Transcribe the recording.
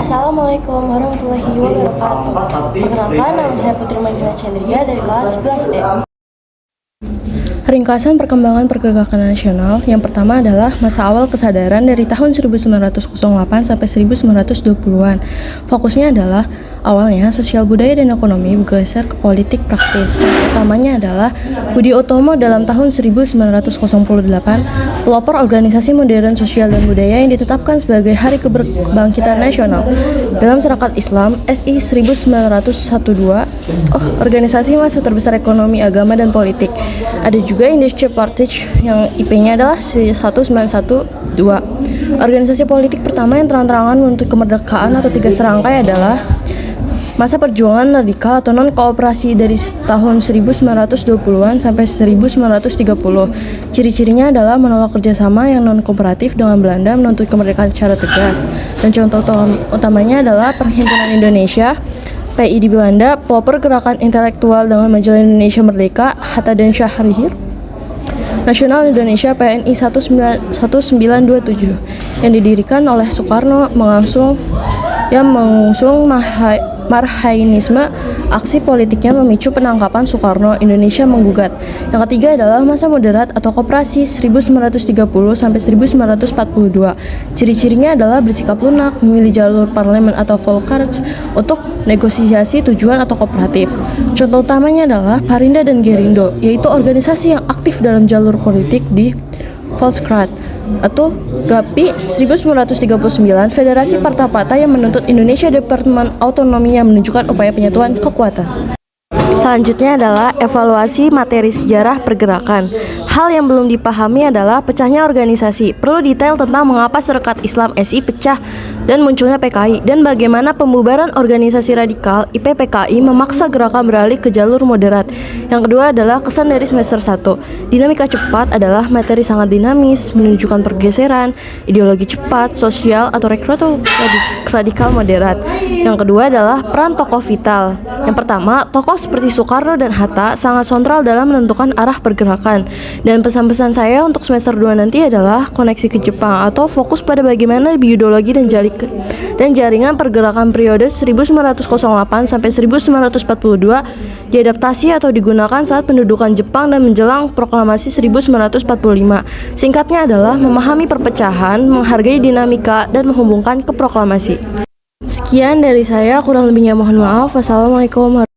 Assalamualaikum warahmatullahi wabarakatuh. Perkenalkan, nama saya Putri Madina Chandria dari kelas 11E. Ringkasan perkembangan pergerakan nasional yang pertama adalah masa awal kesadaran dari tahun 1908 sampai 1920-an. Fokusnya adalah awalnya sosial budaya dan ekonomi bergeser ke politik praktis. Contoh utamanya adalah Budi Utomo dalam tahun 1908 pelopor organisasi modern sosial dan budaya yang ditetapkan sebagai Hari Kebangkitan Nasional. Dalam Sarekat Islam SI 1912, organisasi massa terbesar ekonomi, agama, dan politik. Ada juga Indonesia Party yang IP-nya adalah 1912. Organisasi politik pertama yang terang-terangan menuntut kemerdekaan atau tiga serangkai adalah Masa Perjuangan Radikal atau Non-Kooperasi dari tahun 1920-an sampai 1930. Ciri-cirinya adalah menolak kerjasama yang non-kooperatif dengan Belanda, menuntut kemerdekaan secara tegas. Dan contoh utamanya adalah Perhimpunan Indonesia, PI di Belanda, pelopor gerakan intelektual dengan Majalah Indonesia Merdeka, Hatta dan Syahrir, Nasional Indonesia PNI 1927 yang didirikan oleh Soekarno mengusung Marhainisme. Aksi politiknya memicu penangkapan Soekarno. Indonesia menggugat. Yang ketiga adalah masa moderat atau koperasi 1930 sampai 1942. Ciri-cirinya adalah bersikap lunak, memilih jalur parlemen atau Volksraad untuk negosiasi tujuan atau kooperatif. Contoh utamanya adalah Parinda dan Gerindo, yaitu organisasi yang aktif dalam jalur politik di Volksraad atau GAPI 1939, Federasi Partai-Partai yang menuntut Indonesia Departemen Otonomi yang menunjukkan upaya penyatuan kekuatan. Selanjutnya adalah evaluasi materi sejarah pergerakan. Hal yang belum dipahami adalah pecahnya organisasi. Perlu detail tentang mengapa Sarekat Islam SI pecah dan munculnya PKI, dan bagaimana pembubaran organisasi radikal IPPKI memaksa gerakan beralih ke jalur moderat. Yang kedua adalah kesan dari semester 1. Dinamika cepat adalah materi sangat dinamis, menunjukkan pergeseran, ideologi cepat, sosial atau radikal moderat. Yang kedua adalah peran tokoh vital. Yang pertama, tokoh seperti Soekarno dan Hatta sangat sentral dalam menentukan arah pergerakan. Dan pesan-pesan saya untuk semester 2 nanti adalah koneksi ke Jepang atau fokus pada bagaimana biologi dan jaringan pergerakan periode 1908 sampai 1942 diadaptasi atau digunakan saat pendudukan Jepang dan menjelang proklamasi 1945. Singkatnya adalah memahami perpecahan, menghargai dinamika, dan menghubungkan ke proklamasi. Sekian dari saya, kurang lebihnya mohon maaf. Wassalamualaikum warahmatullahi wabarakatuh.